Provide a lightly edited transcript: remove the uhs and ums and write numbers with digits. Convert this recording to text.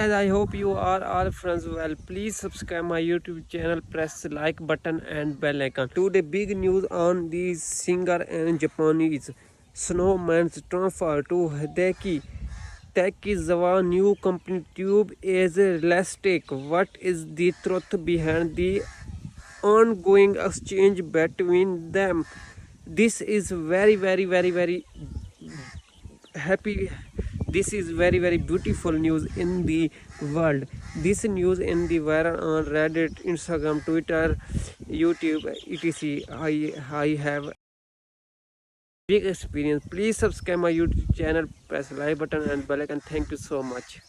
guys, I hope you are all friends well. Please subscribe my YouTube channel, press like button and bell icon. Today big news on the singer and Japanese SnowMan's transfer to Hideki Takizawa new company Tube is realistic. What is the truth behind the ongoing exchange between them? This is very happy. This is very beautiful news in the world. This news in the viral on Reddit, Instagram, Twitter, YouTube, etc. I have big experience. Please subscribe my YouTube channel, press like button and bell icon. Thank you so much.